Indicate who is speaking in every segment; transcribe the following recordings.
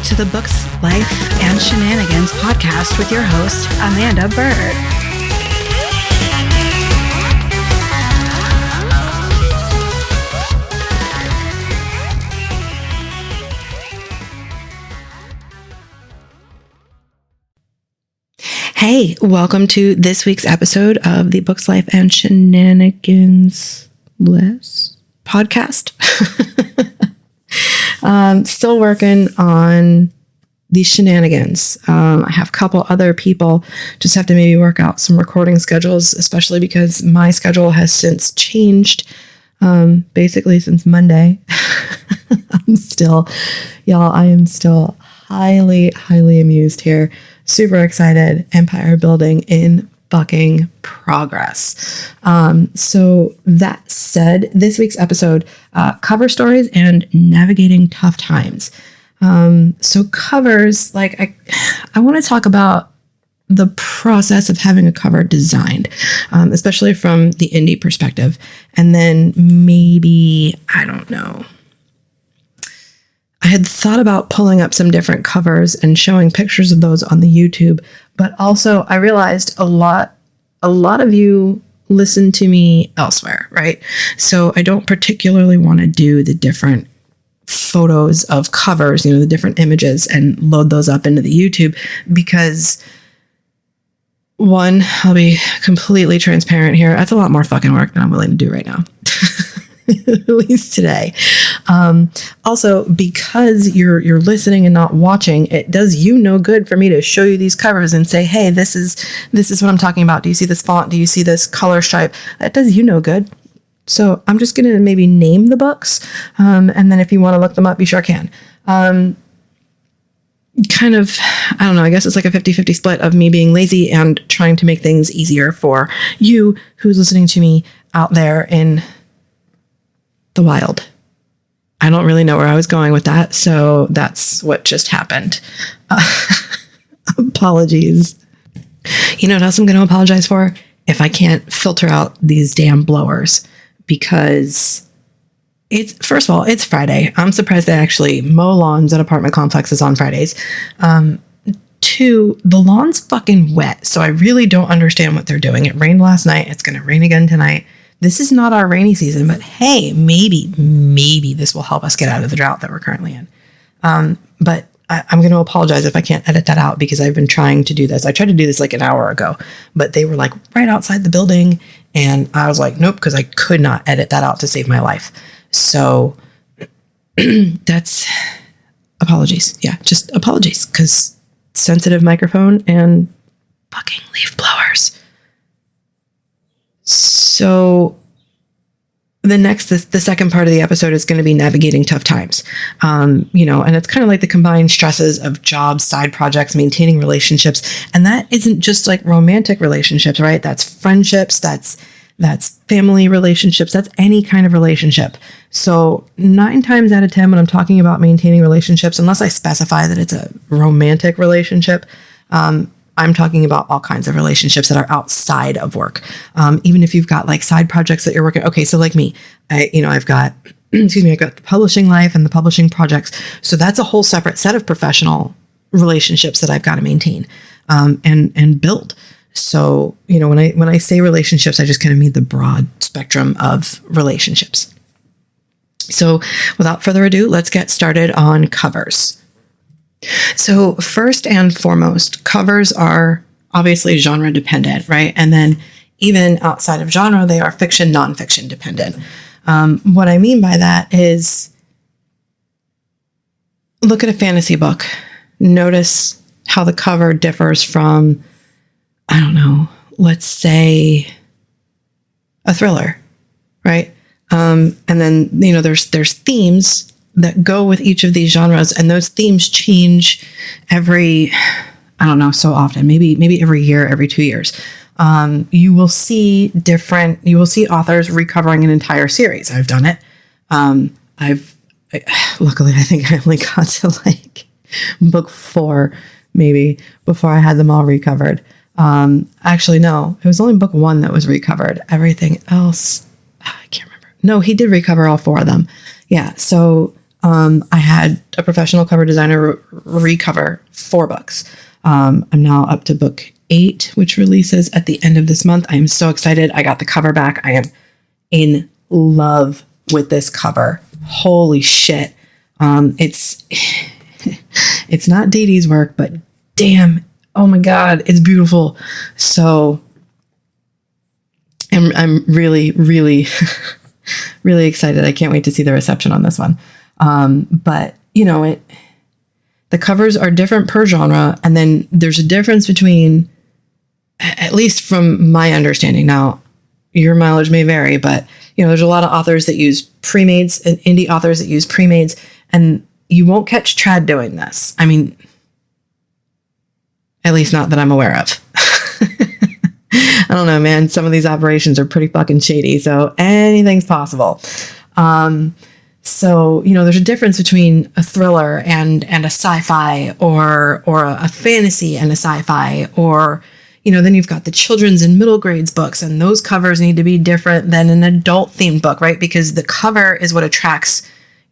Speaker 1: to the Books, Life, and Shenanigans podcast with your host, Amanda Bird. Hey, welcome to this week's episode of the Books, Life, and Shenanigans podcast. Still working on these shenanigans. I have a couple other people, just have to maybe work out some recording schedules, especially because my schedule has since changed, basically since Monday. I am still highly amused here. Super excited. Empire building in fucking progress. So that said, this week's episode, cover stories and navigating tough times. So covers, like I want to talk about the process of having a cover designed, especially from the indie perspective. And then maybe, I don't know, I had thought about pulling up some different covers and showing pictures of those on the YouTube, but also I realized a lot of you listen to me elsewhere, right? So I don't particularly want to do the different photos of covers, the different images, and load those up into the YouTube because, one, I'll be completely transparent here. That's a lot more fucking work than I'm willing to do right now. At least today. Also, because you're listening and not watching, it does you no good for me to show you these covers and say, hey, this is what I'm talking about. Do you see this font? Do you see this color stripe? That does you no good. So I'm just going to maybe name the books. And then if you want to look them up, you sure can. Kind of, I don't know, I guess it's like a 50-50 split of me being lazy and trying to make things easier for you who's listening to me out there in the wild. I don't really know where I was going with that, so that's what just happened. Apologies. You know what else I'm going to apologize for? If I can't filter out these damn blowers, because first of all, it's Friday. I'm surprised they actually mow lawns at apartment complexes on Fridays. Two, the lawn's fucking wet, so I really don't understand what they're doing. It rained last night. It's going to rain again tonight. This is not our rainy season, but hey, maybe this will help us get out of the drought that we're currently in. But I'm going to apologize if I can't edit that out because I've been trying to do this. I tried to do this like an hour ago, but they were like right outside the building. And I was like, nope, because I could not edit that out to save my life. So that's apologies. Yeah, just apologies because sensitive microphone and fucking leaf blowers. So the second part of the episode is going to be navigating tough times, and it's kind of like the combined stresses of jobs, side projects, maintaining relationships. And that isn't just like romantic relationships, right? That's friendships, that's family relationships, that's any kind of relationship. So 9 times out of 10, when I'm talking about maintaining relationships, unless I specify that it's a romantic relationship, I'm talking about all kinds of relationships that are outside of work. Even if you've got like side projects that you're working. Okay. So like me, I've got, I've got the publishing life and the publishing projects. So that's a whole separate set of professional relationships that I've got to maintain, and build. So, when I say relationships, I just kind of mean the broad spectrum of relationships. So without further ado, let's get started on covers. So first and foremost, covers are obviously genre dependent, right? And then even outside of genre, they are fiction, nonfiction dependent. What I mean by that is look at a fantasy book. Notice how the cover differs from, I don't know, let's say a thriller, right? And then, there's themes that go with each of these genres, and those themes change every, I don't know, so often, maybe every year, every 2 years. You will see authors recovering an entire series. I've done it. Luckily, I think I only got to like book 4, maybe, before I had them all recovered. Actually, no, it was only book 1 that was recovered. Everything else, I can't remember. No, he did recover all 4 of them. Yeah. So I had a professional cover designer recover 4 books. I'm now up to book 8, which releases at the end of this month. I am so excited. I got the cover back. I am in love with this cover. Holy shit. It's not Dee Dee's work, but damn, oh my God, it's beautiful. So I'm really, really, really excited. I can't wait to see the reception on this one. But you know, the covers are different per genre. And then there's a difference between, at least from my understanding, now your mileage may vary, but you know, there's a lot of authors that use pre-mades and indie authors that use pre-mades, and you won't catch trad doing this. I mean, at least not that I'm aware of. I don't know, man. Some of these operations are pretty fucking shady, so anything's possible. So, you know, there's a difference between a thriller and a sci-fi, or a fantasy and a sci-fi, or, you know, then you've got the children's and middle grades books, and those covers need to be different than an adult themed book, right? Because the cover is what attracts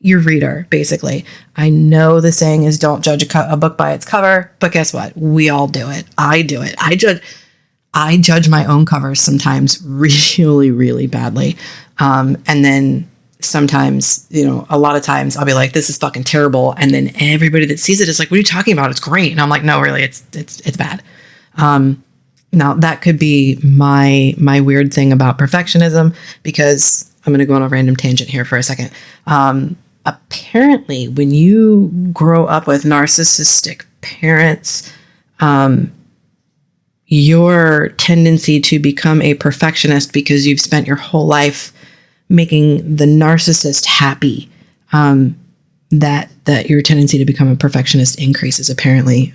Speaker 1: your reader, basically. I know the saying is don't judge a book by its cover, but guess what? We all do it. I do it. I judge my own covers sometimes really, really badly. And then sometimes, you know, a lot of times I'll be like, this is fucking terrible. And then everybody that sees it is like, what are you talking about? It's great. And I'm like, no, really, it's bad. Now that could be my weird thing about perfectionism, because I'm going to go on a random tangent here for a second. Apparently when you grow up with narcissistic parents, your tendency to become a perfectionist because you've spent your whole life making the narcissist happy, that your tendency to become a perfectionist increases, apparently.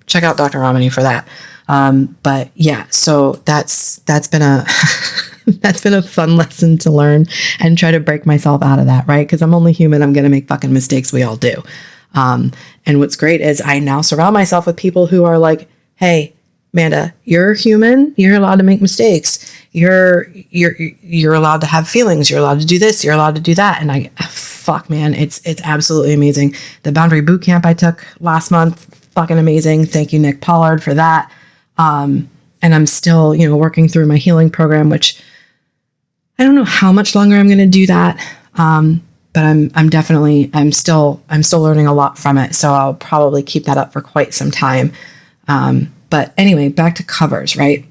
Speaker 1: Check out Dr. Ramani for that. But yeah, so that's been a that's been a fun lesson to learn and try to break myself out of that, right? Because I'm only human. I'm going to make fucking mistakes. We all do. And what's great is I now surround myself with people who are like, hey, Amanda, you're human. You're allowed to make mistakes. You're allowed to have feelings. You're allowed to do this. You're allowed to do that. And fuck, man, it's absolutely amazing. The boundary boot camp I took last month, fucking amazing. Thank you, Nick Pollard, for that. And I'm still, you know, working through my healing program, which I don't know how much longer I'm going to do that. But I'm still learning a lot from it. So I'll probably keep that up for quite some time. But anyway, back to covers, right?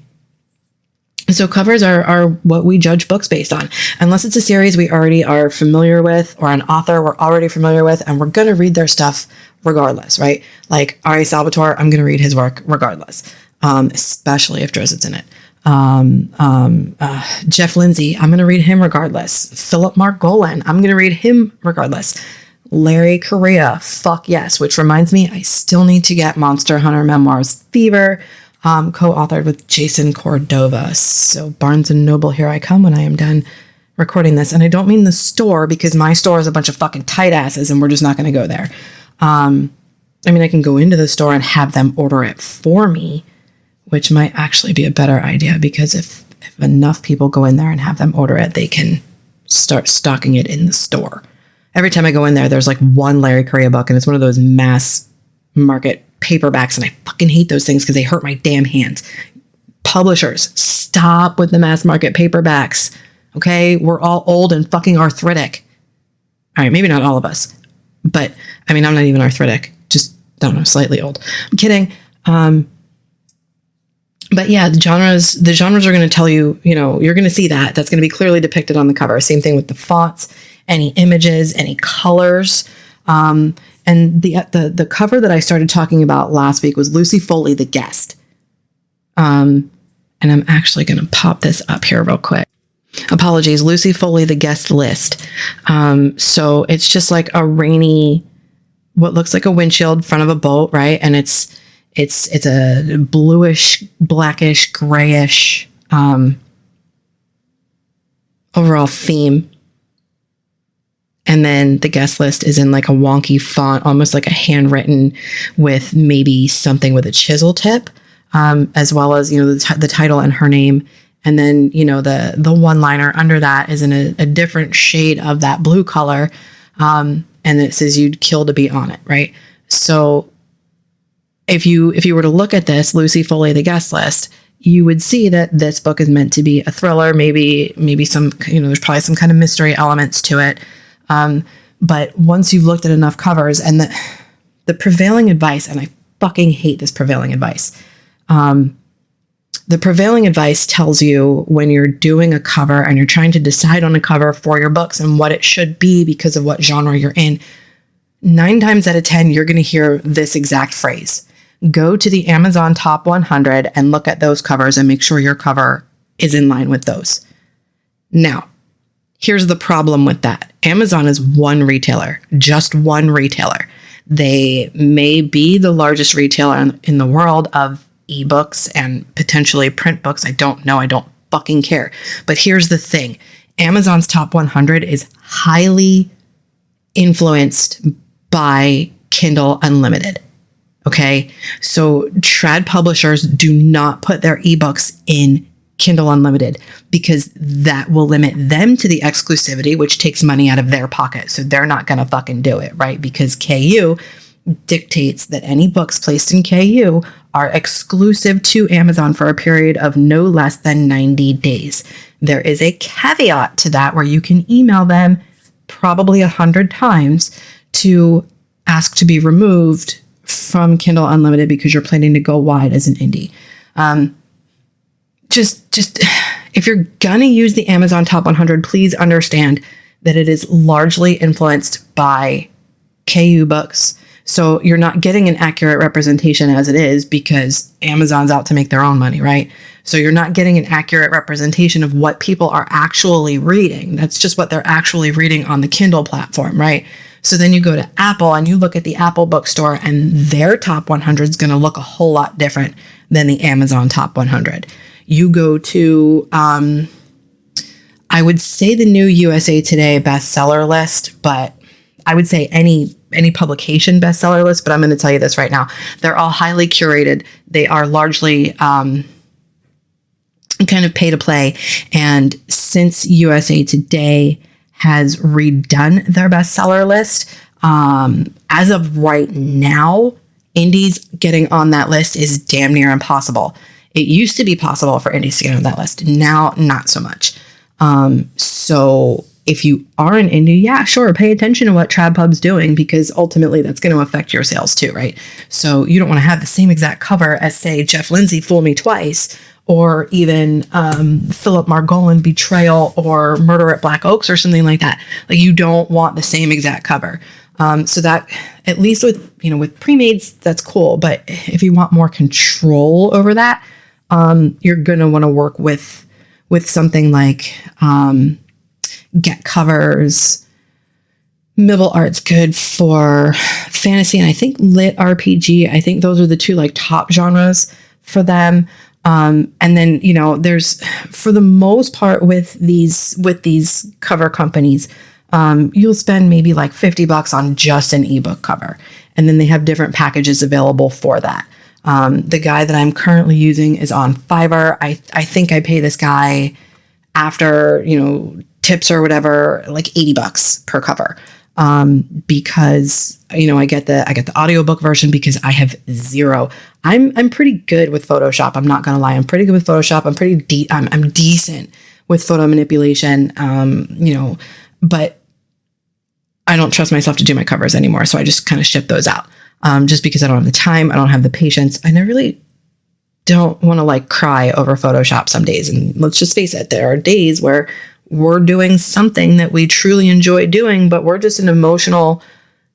Speaker 1: So covers are what we judge books based on, unless it's a series we already are familiar with, or an author we're already familiar with, and we're going to read their stuff regardless, right? Like Ari Salvatore, I'm going to read his work regardless, especially if Joseph's in it. Jeff Lindsay, I'm going to read him regardless. Philip Margolin, I'm going to read him regardless. Larry Correa, fuck yes, which reminds me, I still need to get Monster Hunter Memoirs Fever, co-authored with Jason Cordova. So Barnes & Noble, here I come when I am done recording this. And I don't mean the store, because my store is a bunch of fucking tight asses and we're just not going to go there. I mean, I can go into the store and have them order it for me, which might actually be a better idea, because if enough people go in there and have them order it, they can start stocking it in the store. Every time I go in there, there's like one Larry Correa book, and it's one of those mass market paperbacks, and I fucking hate those things because they hurt my damn hands. Publishers, stop with the mass market paperbacks. Okay? We're all old and fucking arthritic. All right, maybe not all of us, but I mean, I'm not even arthritic. Just, I don't know, slightly old. I'm kidding. But yeah, the genres are going to tell you, you know, you're going to see that. That's going to be clearly depicted on the cover. Same thing with the fonts, any images, any colors. And the cover that I started talking about last week was Lucy Foley, The Guest. And I'm actually going to pop this up here real quick. Apologies, Lucy Foley, The Guest List. So it's just like a rainy, what looks like a windshield front of a boat, right? And it's a bluish, blackish, grayish overall theme. And then the guest list is in like a wonky font, almost like a handwritten with maybe something with a chisel tip, as well as, you know, the title and her name. And then, you know, the one-liner under that is in a different shade of that blue color. And and it says you'd kill to be on it, right? So if you were to look at this, Lucy Foley, the guest list, you would see that this book is meant to be a thriller, maybe some, there's probably some kind of mystery elements to it. But once you've looked at enough covers, and the prevailing advice, and I fucking hate this prevailing advice. The prevailing advice tells you when you're doing a cover and you're trying to decide on a cover for your books and what it should be because of what genre you're in, 9 times out of 10, you're going to hear this exact phrase. Go to the Amazon Top 100 and look at those covers and make sure your cover is in line with those. Now, here's the problem with that. Amazon is one retailer, just one retailer. They may be the largest retailer in the world of ebooks and potentially print books. I don't know. I don't fucking care. But here's the thing. Amazon's Top 100 is highly influenced by Kindle Unlimited. Okay. So trad publishers do not put their ebooks in Kindle Unlimited because that will limit them to the exclusivity, which takes money out of their pocket. So they're not going to fucking do it, right? Because KU dictates that any books placed in KU are exclusive to Amazon for a period of no less than 90 days. There is a caveat to that where you can email them probably 100 times to ask to be removed from Kindle Unlimited because you're planning to go wide as an indie. Just if you're gonna use the Amazon Top 100, please understand that it is largely influenced by KU books. So you're not getting an accurate representation as it is because Amazon's out to make their own money, right? So you're not getting an accurate representation of what people are actually reading. That's just what they're actually reading on the Kindle platform, right? So then you go to Apple and you look at the Apple bookstore and their top 100 is going to look a whole lot different than the Amazon top 100. You go to, I would say the new USA Today bestseller list, but I would say any publication bestseller list, but I'm going to tell you this right now. They're all highly curated. They are largely kind of pay to play. And since USA Today has redone their bestseller list, as of right now, indies getting on that list is damn near impossible. It used to be possible for indies to get on that list. Now, not so much. So if you are an indie, yeah, sure, pay attention to what TradPub's doing because ultimately that's going to affect your sales too, right? So you don't want to have the same exact cover as, say, Jeff Lindsay, Fool Me Twice, or even Philip Margolin, Betrayal, or Murder at Black Oaks, or something like that. Like, you don't want the same exact cover. So that, at least with pre-mades, that's cool. But if you want more control over that, you're going to want to work with something like Get Covers. Middle Art's good for fantasy, and I think Lit RPG. I think those are the two top genres for them. And then, there's, for the most part with these cover companies, you'll spend maybe $50 on just an ebook cover. And then they have different packages available for that. The guy that I'm currently using is on Fiverr. I think I pay this guy after, tips or whatever, $80 per cover. Because, I get the audiobook version because I have zero. I'm pretty good with Photoshop. I'm not going to lie. I'm pretty good with Photoshop. I'm decent with photo manipulation. But I don't trust myself to do my covers anymore. So I just kind of ship those out. Just because I don't have the time. I don't have the patience. And I really don't want to cry over Photoshop some days. And let's just face it, there are days where we're doing something that we truly enjoy doing, but we're just an emotional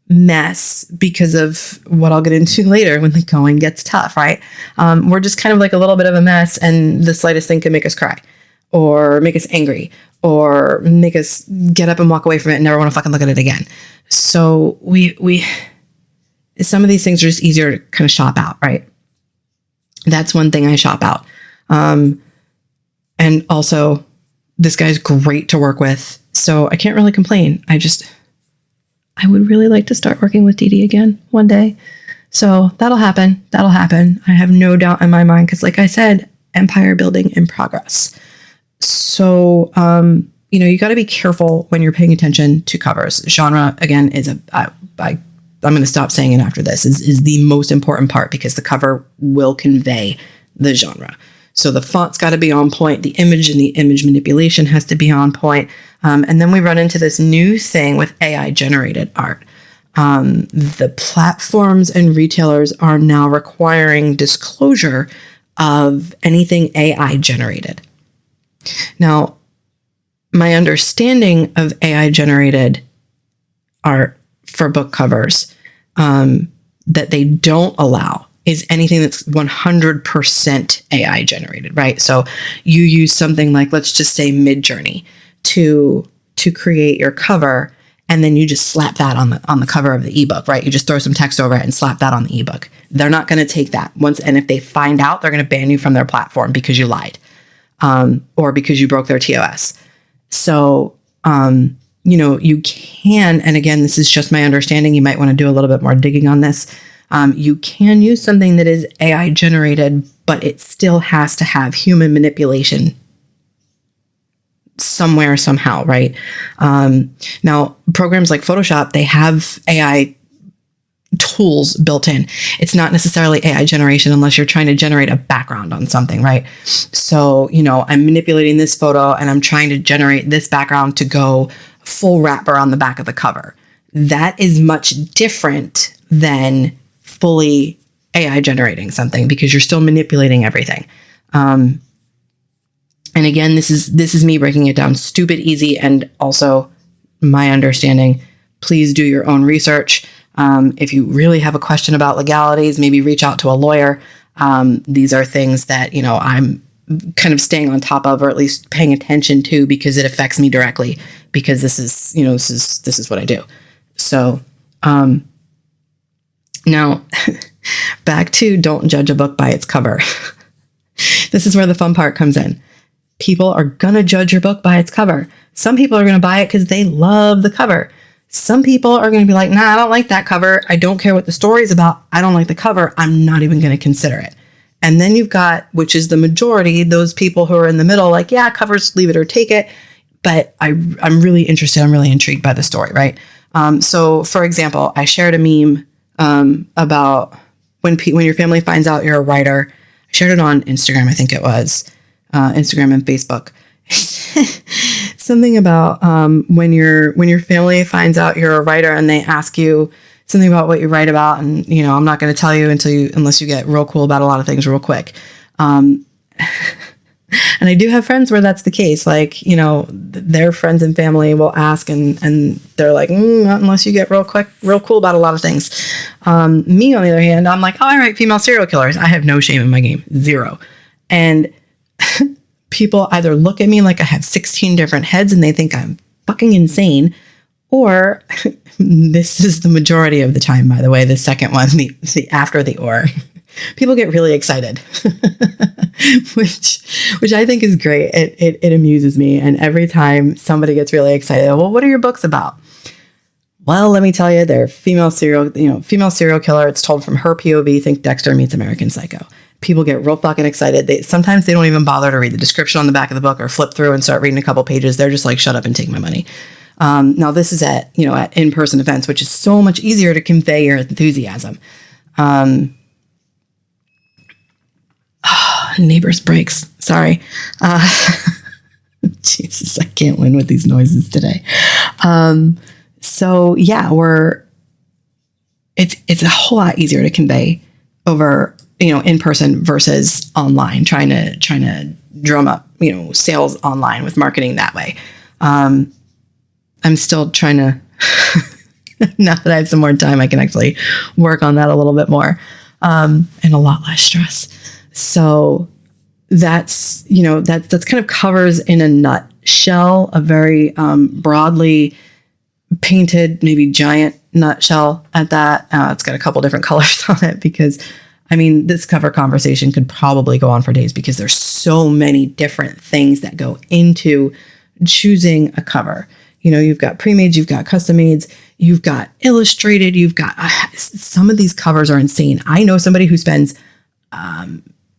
Speaker 1: mess because of what I'll get into later when the going gets tough, right? We're just kind of a little bit of a mess, and the slightest thing can make us cry or make us angry or make us get up and walk away from it and never want to fucking look at it again. So we some of these things are just easier to kind of shop out, right? That's one thing I shop out. And also, this guy's great to work with, so I can't really complain. I would really like to start working with Dee Dee again one day. So that'll happen. I have no doubt in my mind, because like I said, empire building in progress. So you got to be careful when you're paying attention to covers. Genre, again, is I'm going to stop saying it after this, is the most important part, because the cover will convey the genre. So the font's got to be on point. The image and the image manipulation has to be on point. And then we run into this new thing with AI generated art. The platforms and retailers are now requiring disclosure of anything AI generated. Now, my understanding of AI generated art for book covers that they don't allow is anything that's 100% AI generated, right? So you use something like, let's just say Midjourney to create your cover, and then you just slap that on the cover of the ebook, right? You just throw some text over it and slap that on the ebook. They're not going to take that and if they find out, they're going to ban you from their platform because you lied, or because you broke their TOS. So, you can, and again, this is just my understanding, you might want to do a little bit more digging on this. You can use something that is AI generated, but it still has to have human manipulation somewhere, somehow, right? Now, programs like Photoshop, they have AI tools built in. It's not necessarily AI generation unless you're trying to generate a background on something, right? So, I'm manipulating this photo and I'm trying to generate this background to go full wrapper on the back of the cover. That is much different than fully AI generating something, because you're still manipulating everything. And again, this is me breaking it down stupid easy, and also my understanding. Please do your own research. If you really have a question about legalities, maybe reach out to a lawyer. These are things that, I'm kind of staying on top of, or at least paying attention to, because it affects me directly, because this is what I do. So, now back to don't judge a book by its cover. This is where the fun part comes in. People are going to judge your book by its cover. Some people are going to buy it because they love the cover. Some people are going to be like, nah, I don't like that cover. I don't care what the story's about. I don't like the cover. I'm not even going to consider it. And then you've got, which is the majority, those people who are in the middle, like, yeah, covers, leave it or take it. But I'm really interested. I'm really intrigued by the story, right? So, for example, I shared a meme about when your family finds out you're a writer. I shared it on Instagram, I think it was. Instagram and Facebook. Something about when your family finds out you're a writer and they ask you something about what you write about, and I'm not going to tell you unless you get real cool about a lot of things real quick. And I do have friends where that's the case. Like, their friends and family will ask and they're like, not unless you get real cool about a lot of things. Me, on the other hand, I'm like, oh, I write female serial killers. I have no shame in my game. Zero. And people either look at me like I have 16 different heads and they think I'm fucking insane, or this is the majority of the time, by the way, the second one, the after the or. People get really excited, which I think is great. It amuses me. And every time somebody gets really excited, well, what are your books about? Well, let me tell you, they're female serial killer. It's told from her POV. Think Dexter meets American Psycho. People get real fucking excited. Sometimes they don't even bother to read the description on the back of the book or flip through and start reading a couple pages. They're just like, shut up and take my money. Now this is at in-person events, which is so much easier to convey your enthusiasm. Neighbors breaks. Sorry. Jesus, I can't win with these noises today. So yeah, it's a whole lot easier to convey over, in person versus online, trying to drum up, sales online with marketing that way. I'm still trying to, now that I have some more time, I can actually work on that a little bit more, and a lot less stress. So that's kind of covers in a nutshell, a very broadly painted, maybe giant nutshell at that. It's got a couple different colors on it because, this cover conversation could probably go on for days because there's so many different things that go into choosing a cover. You've got pre-mades, you've got custom mades, you've got illustrated, you've got some of these covers are insane. I know somebody who spends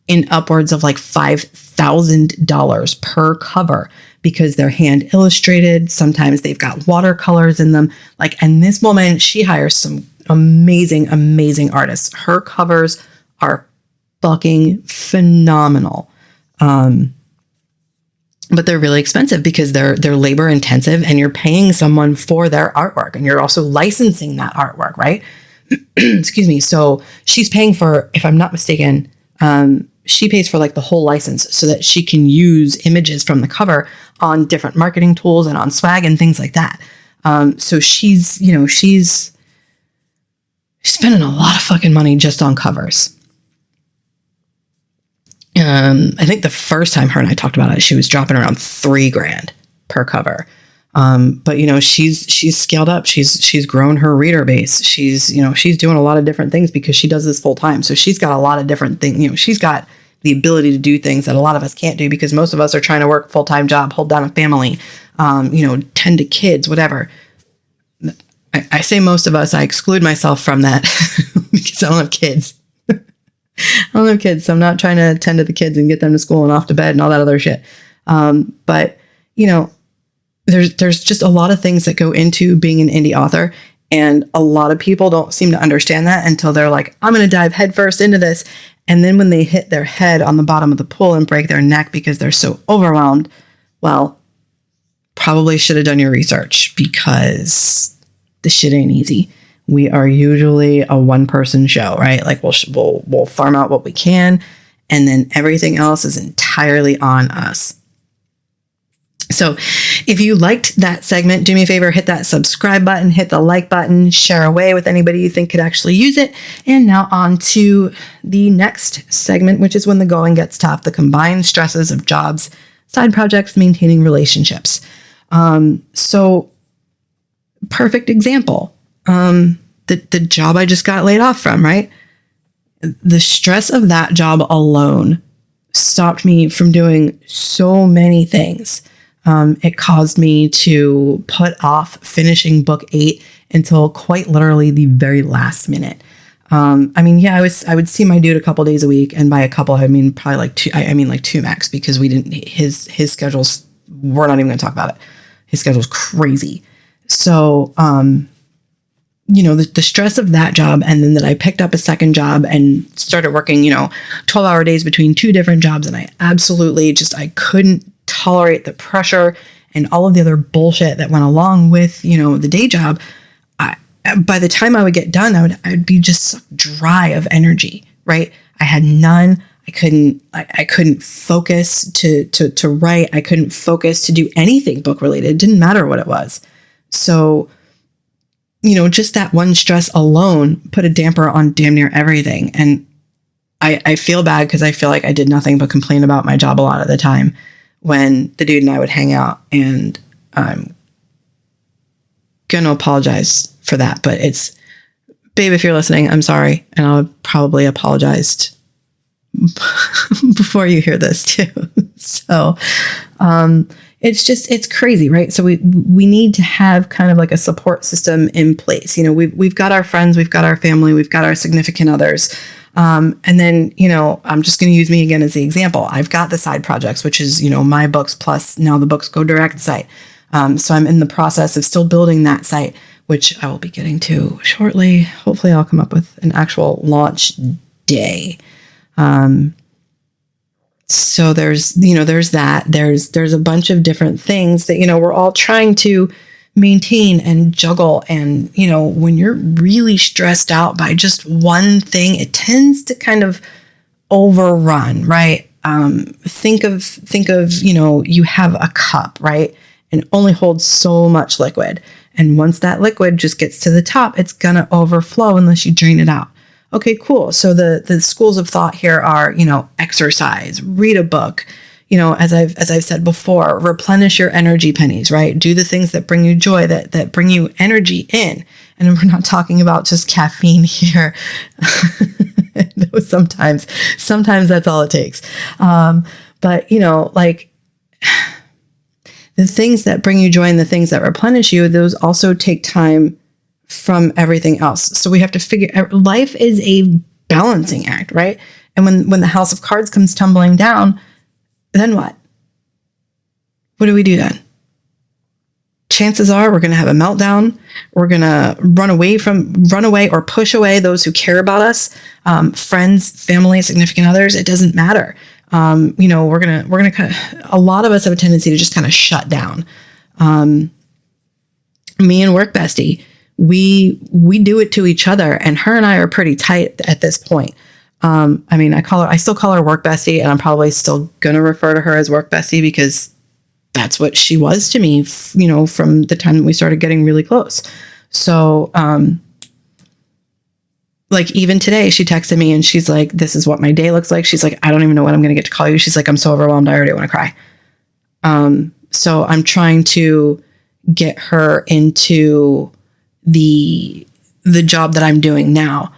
Speaker 1: in upwards of like $5,000 per cover because they're hand illustrated. Sometimes they've got watercolors in them. Like, and this woman, she hires some amazing artists. Her covers are fucking phenomenal. But they're really expensive because they're labor intensive, and you're paying someone for their artwork, and you're also licensing that artwork, right? Excuse me. So she's paying for, if I'm not mistaken, she pays for like the whole license so that she can use images from the cover on different marketing tools and on swag and things like that. So she's spending a lot of fucking money just on covers. I think the first time her and I talked about it, she was dropping around $3,000 per cover. But she's scaled up. She's grown her reader base. She's doing a lot of different things because she does this full time. So she's got a lot of different things. She's got the ability to do things that a lot of us can't do because most of us are trying to work full-time job, hold down a family, tend to kids, whatever. I say most of us, I exclude myself from that because I don't have kids. So I'm not trying to tend to the kids and get them to school and off to bed and all that other shit. But there's just a lot of things that go into being an indie author. And a lot of people don't seem to understand that until they're like, I'm going to dive headfirst into this. And then when they hit their head on the bottom of the pool and break their neck because they're so overwhelmed, well, probably should have done your research because the shit ain't easy. We are usually a one-person show, right? Like we'll farm out what we can, and then everything else is entirely on us. So if you liked that segment, do me a favor, hit that subscribe button, hit the like button, share away with anybody you think could actually use it. And now on to the next segment, which is when the going gets tough, the combined stresses of jobs, side projects, maintaining relationships. So perfect example. The job I just got laid off from, right? The stress of that job alone stopped me from doing so many things. It caused me to put off finishing book 8 until quite literally the very last minute. I would see my dude a couple days a week, and by a couple, I mean probably like 2. I mean like 2 max, because we didn't. His schedules. We're not even going to talk about it. His schedule's crazy. So, the stress of that job, and then that I picked up a second job and started working, 12-hour days between 2 different jobs, and I absolutely I couldn't tolerate the pressure and all of the other bullshit that went along with, the day job. By the time I would get done, I would be just dry of energy, right? I had none. I couldn't focus to write. I couldn't focus to do anything book related. It didn't matter what it was. So, just that one stress alone put a damper on damn near everything. And I feel bad because I feel like I did nothing but complain about my job a lot of the time when the dude and I would hang out, and I'm going to apologize for that. But babe, if you're listening, I'm sorry. And I'll probably apologized before you hear this too. So, it's crazy, right? So we need to have kind of like a support system in place. We've got our friends, we've got our family, we've got our significant others. And then, I'm just going to use me again as the example. I've got the side projects, which is, my books plus now the books go direct site. So I'm in the process of still building that site, which I will be getting to shortly. Hopefully I'll come up with an actual launch day. So there's that, there's a bunch of different things that, we're all trying to maintain and juggle. And, when you're really stressed out by just one thing, it tends to kind of overrun, right? Think of, you have a cup, right? And it only holds so much liquid. And once that liquid just gets to the top, it's going to overflow unless you drain it out. Okay, cool. So the schools of thought here are, exercise, read a book, as I've said before, replenish your energy pennies, right? Do the things that bring you joy, that bring you energy in. And we're not talking about just caffeine here. Sometimes that's all it takes. But the things that bring you joy and the things that replenish you, those also take time from everything else. So we have to figure, life is a balancing act, right? And when the house of cards comes tumbling down, then what? what do we do then? Chances are we're going to have a meltdown. We're going to run away or push away those who care about us, friends, family, significant others. It doesn't matter. We're going to, a lot of us have a tendency to just kind of shut down. Me and work bestie, we do it to each other, and her and I are pretty tight at this point. I still call her work bestie, and I'm probably still going to refer to her as work bestie because that's what she was to me, from the time that we started getting really close. So, like even today, she texted me and she's like, this is what my day looks like. She's like, I don't even know when I'm going to get to call you. She's like, I'm so overwhelmed. I already want to cry. So I'm trying to get her into the job that I'm doing now.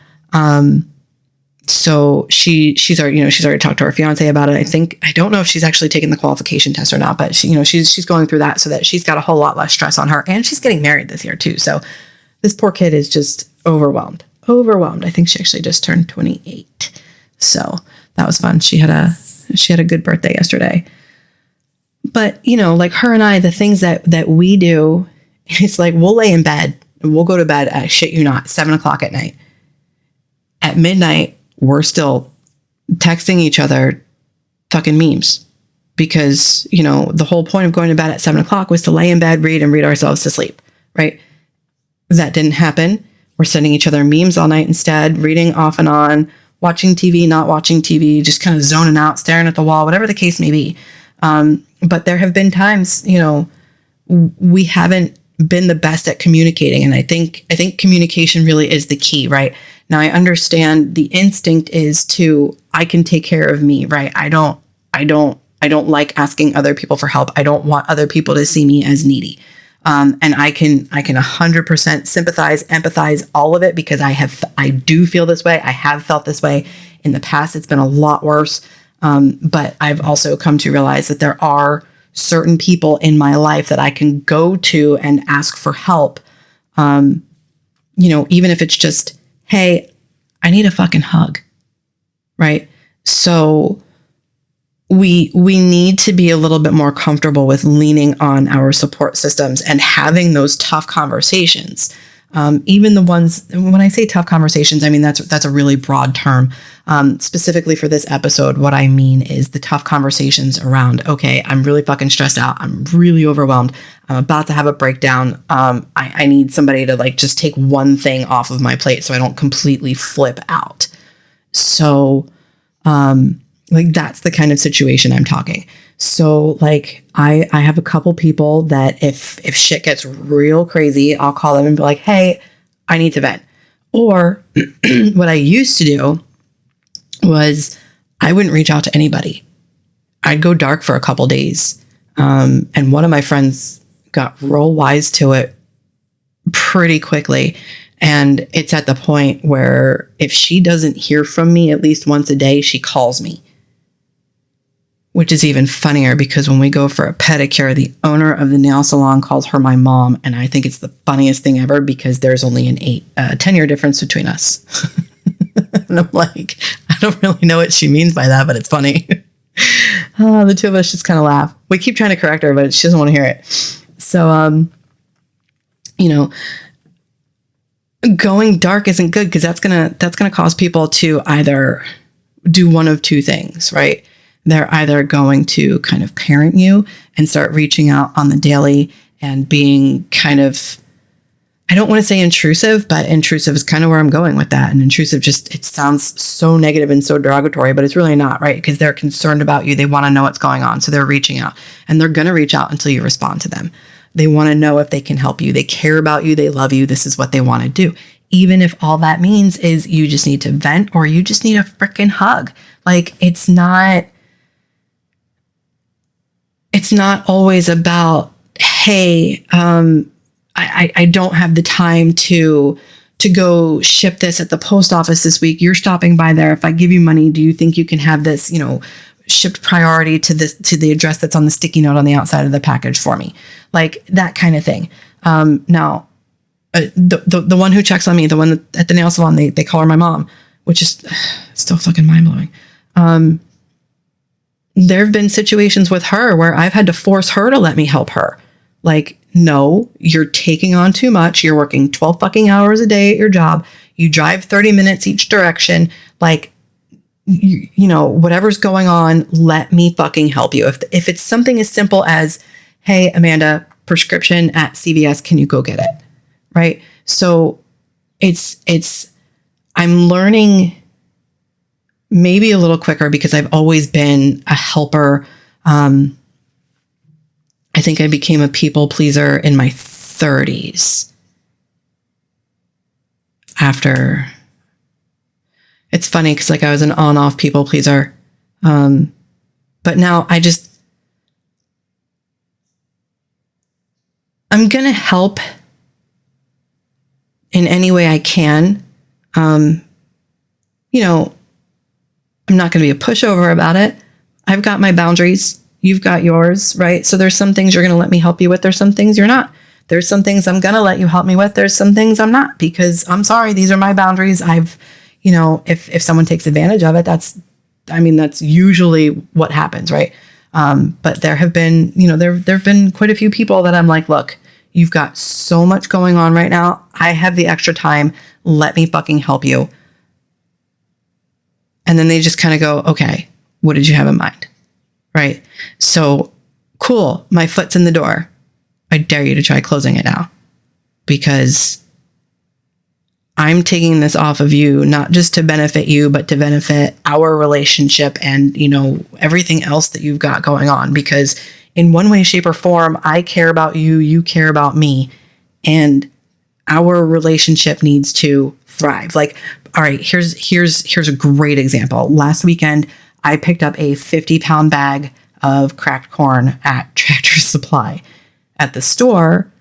Speaker 1: So she's already talked to her fiance about it. I don't know if she's actually taken the qualification test or not, but she's going through that so that she's got a whole lot less stress on her, and she's getting married this year too. So this poor kid is just overwhelmed. I think she actually just turned 28. So that was fun. She had a good birthday yesterday. But, like her and I, the things that we do, it's like we'll lay in bed and we'll go to bed at, shit you not, 7:00 at night. At midnight, we're still texting each other fucking memes because, the whole point of going to bed at 7:00 was to lay in bed, read ourselves to sleep, right? That didn't happen. We're sending each other memes all night instead, reading off and on, watching TV, not watching TV, just kind of zoning out, staring at the wall, whatever the case may be. But there have been times, we haven't been the best at communicating. And I think communication really is the key, right? Now I understand the instinct is I can take care of me, right? I don't like asking other people for help. I don't want other people to see me as needy. And I can 100% sympathize, empathize, all of it, because I do feel this way. I have felt this way in the past. It's been a lot worse. But I've also come to realize that there are certain people in my life that I can go to and ask for help. Even if it's just, hey, I need a fucking hug. Right. So we need to be a little bit more comfortable with leaning on our support systems and having those tough conversations. Even the ones, when I say tough conversations, I mean, that's a really broad term. Specifically for this episode, what I mean is the tough conversations around, okay, I'm really fucking stressed out. I'm really overwhelmed. I'm about to have a breakdown. I need somebody to just take one thing off of my plate so I don't completely flip out. So, that's the kind of situation I'm talking. So I have a couple people that if shit gets real crazy, I'll call them and be like, hey, I need to vent. Or what I used to do was I wouldn't reach out to anybody. I'd go dark for a couple days. And one of my friends got real wise to it pretty quickly. And it's at the point where if she doesn't hear from me at least once a day, she calls me. Which is even funnier because when we go for a pedicure, the owner of the nail salon calls her my mom. And I think it's the funniest thing ever because there's only an 10-year difference between us. And I'm like, I don't really know what she means by that, but it's funny. The two of us just kind of laugh. We keep trying to correct her, but she doesn't want to hear it. So, going dark isn't good because that's gonna cause people to either do one of two things, right? They're either going to kind of parent you and start reaching out on the daily and being kind of, I don't want to say intrusive, but intrusive is kind of where I'm going with that. And intrusive it sounds so negative and so derogatory, but it's really not, right? Because they're concerned about you. They want to know what's going on. So they're reaching out, and they're going to reach out until you respond to them. They want to know if they can help you. They care about you. They love you. This is what they want to do. Even if all that means is you just need to vent or you just need a freaking hug. It's not always about, hey, I don't have the time to go ship this at the post office this week. You're stopping by there. If I give you money, do you think you can have this, shipped priority to the address that's on the sticky note on the outside of the package for me? That kind of thing. Now, the one who checks on me, the one at the nail salon, they call her my mom, which is still fucking mind blowing. there have been situations with her where I've had to force her to let me help her. Like, no, you're taking on too much. You're working 12 fucking hours a day at your job. You drive 30 minutes each direction. Like, you know, whatever's going on, let me fucking help you. If it's something as simple as, hey, Amanda, prescription at CVS, can you go get it? Right? So I'm learning maybe a little quicker because I've always been a helper. I think I became a people pleaser in my 30s. It's funny because like I was an on-off people pleaser. But now I'm going to help in any way I can. You know, I'm not going to be a pushover about it. I've got my boundaries. You've got yours, right? So there's some things you're going to let me help you with. There's some things you're not. There's some things I'm going to let you help me with. There's some things I'm not, because I'm sorry, these are my boundaries. You know, if someone takes advantage of it, that's usually what happens, right? But there have been, you know, there have been quite a few people that I'm like, look, you've got so much going on right now. I have the extra time. Let me fucking help you. And then they just kind of go, okay, what did you have in mind? Right? So cool. My foot's in the door. I dare you to try closing it now, because I'm taking this off of you, not just to benefit you, but to benefit our relationship and, you know, everything else that you've got going on. Because in one way, shape, or form, I care about you, you care about me, and our relationship needs to thrive. Like, all right, here's a great example. Last weekend, I picked up a 50-pound bag of cracked corn at Tractor Supply. At the store,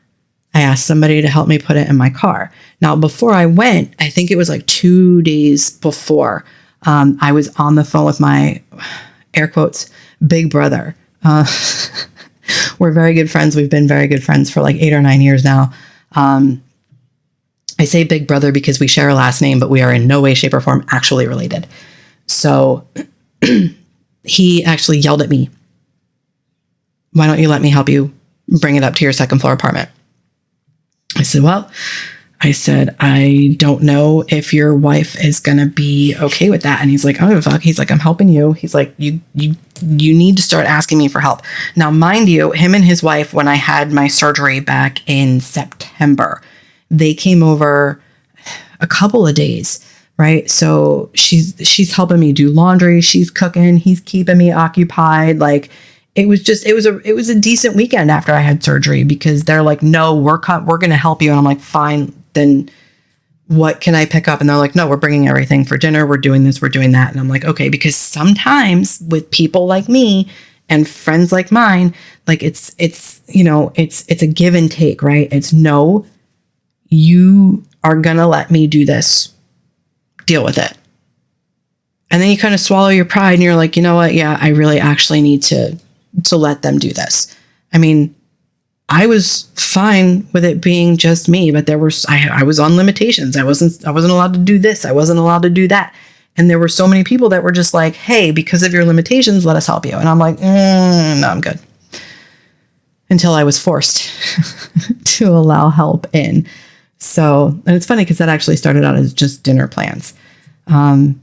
Speaker 1: I asked somebody to help me put it in my car. Now, before I went, I think it was like 2 days before, I was on the phone with my, air quotes, big brother. We're very good friends. We've been very good friends for like 8 or 9 years now. I say big brother because we share a last name, but we are in no way, shape, or form actually related. So he actually yelled at me, "Why don't you let me help you bring it up to your second floor apartment?" I said, I don't know if your wife is going to be okay with that. And he's like, oh, fuck. He's like, I'm helping you. He's like, you need to start asking me for help. Now, mind you, him and his wife, when I had my surgery back in September, they came over a couple of days, right? So she's helping me do laundry. She's cooking. He's keeping me occupied. Like, it was a decent weekend after I had surgery, because they're like, no, we're going to help you. And I'm like, fine, then what can I pick up? And they're like, no, we're bringing everything for dinner. We're doing this, we're doing that. And I'm like, okay, because sometimes with people like me and friends like mine, like it's a give and take, right? It's no, you are going to let me do this. Deal with it. And then you kind of swallow your pride and you're like, you know what? Yeah, I really actually need to let them do this. I mean, I was fine with it being just me, but I was on limitations. I wasn't allowed to do this. I wasn't allowed to do that. And there were so many people that were just like, hey, because of your limitations, let us help you. And I'm like, no, I'm good. Until I was forced to allow help in. So, and it's funny because that actually started out as just dinner plans. But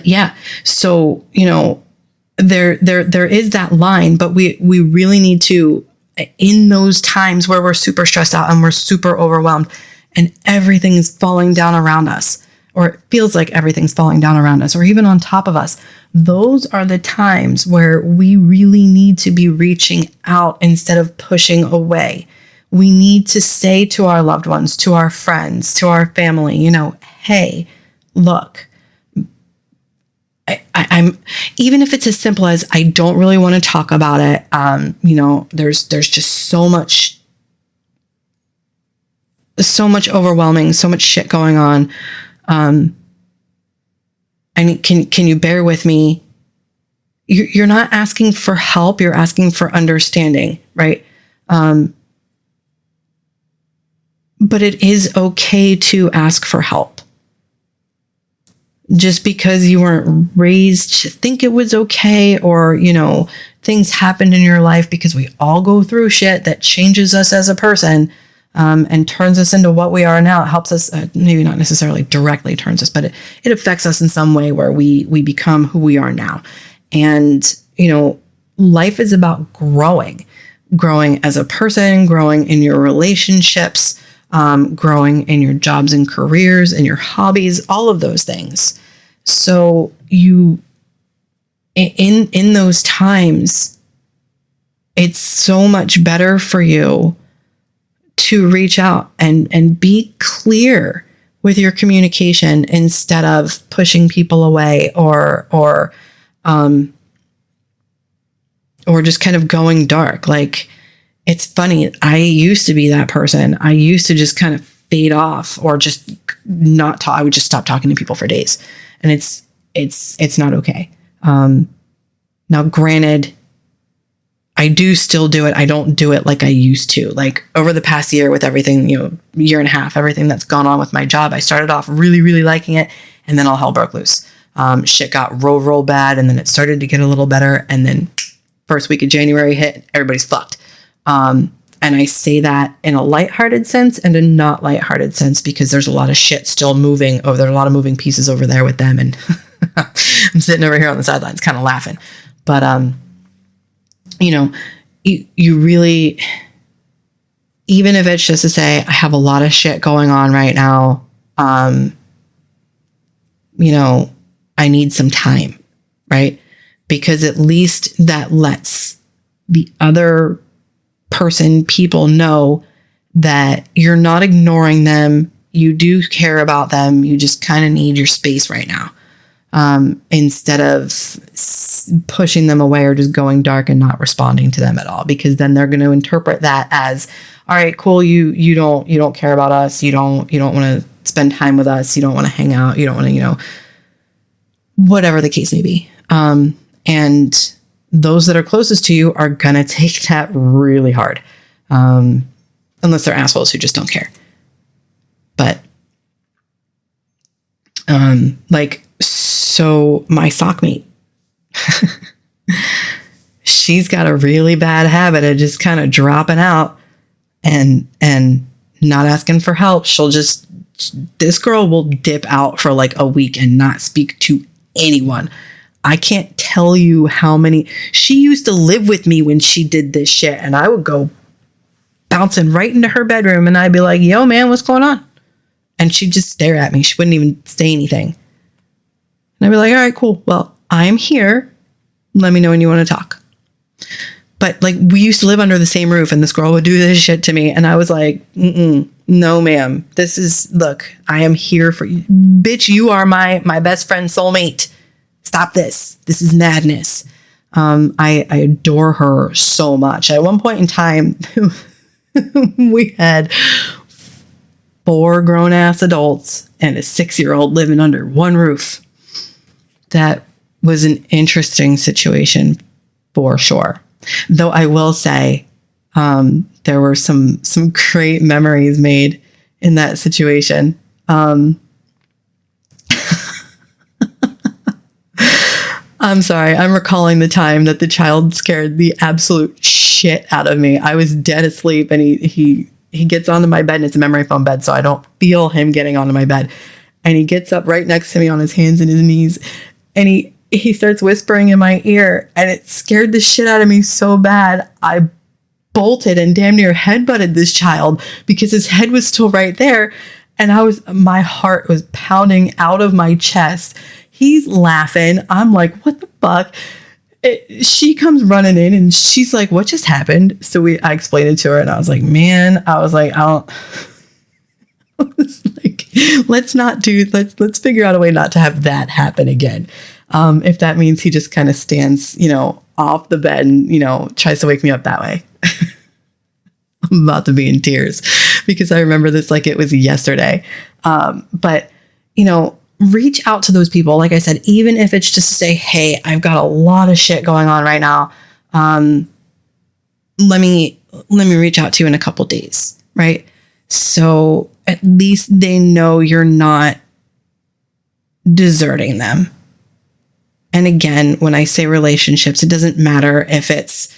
Speaker 1: yeah, so, you know, there is that line, but we really need to, in those times where we're super stressed out and we're super overwhelmed and everything is falling down around us, or it feels like everything's falling down around us, or even on top of us, those are the times where we really need to be reaching out instead of pushing away. We need to say to our loved ones, to our friends, to our family, you know, hey, look, I'm even if it's as simple as I don't really want to talk about it. You know, there's just so much overwhelming, so much shit going on. And can you bear with me? You're not asking for help. You're asking for understanding, right? But it is okay to ask for help. just because you weren't raised to think it was okay, or, things happened in your life, because we all go through shit that changes us as a person, and turns us into what we are now. It helps us, maybe not necessarily directly turns us, but it affects us in some way where we become who we are now. And, life is about growing as a person, growing in your relationships, growing in your jobs and careers and your hobbies, all of those things. So in those times, it's so much better for you to reach out and be clear with your communication instead of pushing people away or just kind of going dark. Like, it's funny. I used to be that person. I used to just kind of fade off or just not talk. I would just stop talking to people for days, and it's not okay. Now, granted, I do still do it. I don't do it like I used to. Like, over the past year with everything, year and a half, everything that's gone on with my job, I started off really, really liking it, and then all hell broke loose. Shit got real bad, and then it started to get a little better, and then first week of January hit, everybody's fucked. And I say that in a lighthearted sense and a not lighthearted sense, because there's a lot of shit still moving over there. Are a lot of moving pieces over there with them. And I'm sitting over here on the sidelines kind of laughing. But, you really, even if it's just to say, I have a lot of shit going on right now, I need some time, right? Because at least that lets the other people know that you're not ignoring them. You do care about them. You just kind of need your space right now. Instead of pushing them away or just going dark and not responding to them at all, because then they're going to interpret that as, all right, cool. You don't care about us. You don't want to spend time with us. You don't want to hang out. You don't want to, whatever the case may be. And those that are closest to you are going to take that really hard. Unless they're assholes who just don't care. But, so my sock mate, she's got a really bad habit of just kind of dropping out and not asking for help. This girl will dip out for like a week and not speak to anyone. I can't tell you how many. She used to live with me when she did this shit, and I would go bouncing right into her bedroom, and I'd be like, yo, man, what's going on? And she'd just stare at me. She wouldn't even say anything. And I'd be like, all right, cool. Well, I'm here. Let me know when you want to talk. But like, we used to live under the same roof, and this girl would do this shit to me. And I was like, no, ma'am. Look, I am here for you. Bitch, you are my best friend's soulmate. Stop this. This is madness. I adore her so much. At one point in time, we had 4 grown-ass adults and a 6-year-old living under one roof. That was an interesting situation for sure. Though I will say, there were some great memories made in that situation. I'm sorry. I'm recalling the time that the child scared the absolute shit out of me. I was dead asleep, and he gets onto my bed, and it's a memory foam bed, so I don't feel him getting onto my bed. And he gets up right next to me on his hands and his knees, and he starts whispering in my ear, and it scared the shit out of me so bad. I bolted and damn near headbutted this child because his head was still right there, and my heart was pounding out of my chest. He's laughing. I'm like, what the fuck? She comes running in, and she's like, what just happened? So I explained it to her, and I was like, let's figure out a way not to have that happen again. If that means he just kind of stands, off the bed and, tries to wake me up that way. I'm about to be in tears because I remember this like it was yesterday. But, reach out to those people. Like I said, even if it's just to say, hey, I've got a lot of shit going on right now. Let me reach out to you in a couple days. Right. So at least they know you're not deserting them. And again, when I say relationships, it doesn't matter if it's,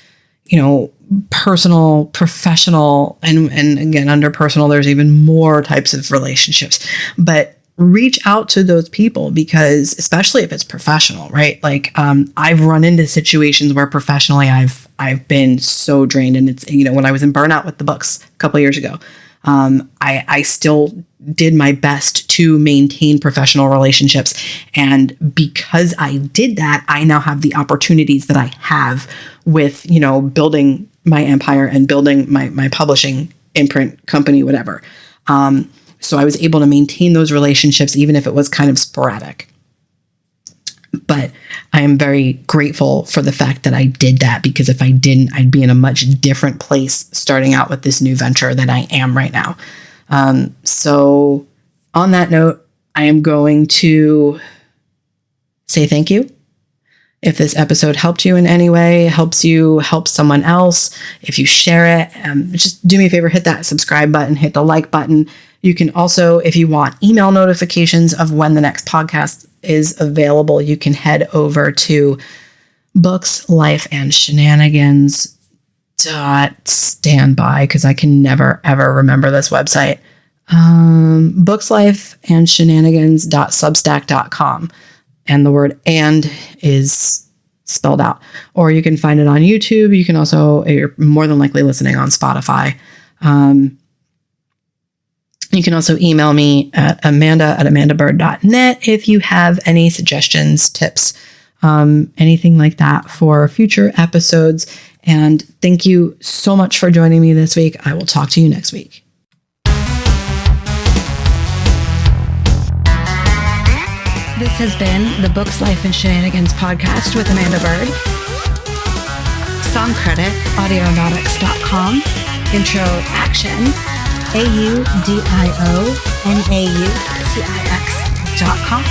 Speaker 1: personal, professional, and again, under personal, there's even more types of relationships. But reach out to those people, because especially if it's professional, right? Like, I've run into situations where professionally I've been so drained, and it's, when I was in burnout with the books a couple of years ago, I still did my best to maintain professional relationships. And because I did that, I now have the opportunities that I have with, building my empire and building my publishing imprint company, whatever. So I was able to maintain those relationships, even if it was kind of sporadic. But I am very grateful for the fact that I did that, because if I didn't, I'd be in a much different place starting out with this new venture than I am right now. So on that note, I am going to say thank you. If this episode helped you in any way, helps you help someone else, if you share it, just do me a favor, hit that subscribe button, hit the like button. You can also, if you want email notifications of when the next podcast is available, you can head over to bookslifeandshenanigans.standby, because I can never, ever remember this website. bookslifeandshenanigans.substack.com. And the word "and" is spelled out. Or you can find it on YouTube. You can also, you're more than likely listening on Spotify. You can also email me at amanda@amandabird.net if you have any suggestions, tips, anything like that for future episodes. And thank you so much for joining me this week. I will talk to you next week. This has been the Books, Life, and Shenanigans podcast with Amanda Bird. Song credit, audionautics.com. Intro action, AUDIONAUTIX.com.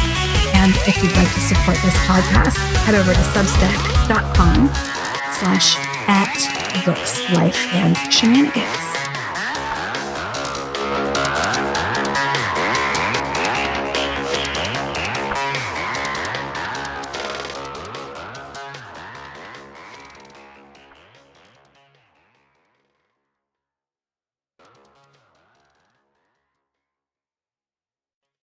Speaker 1: And if you'd like to support this podcast, head over to substack.com/@Books, Life, and Shenanigans.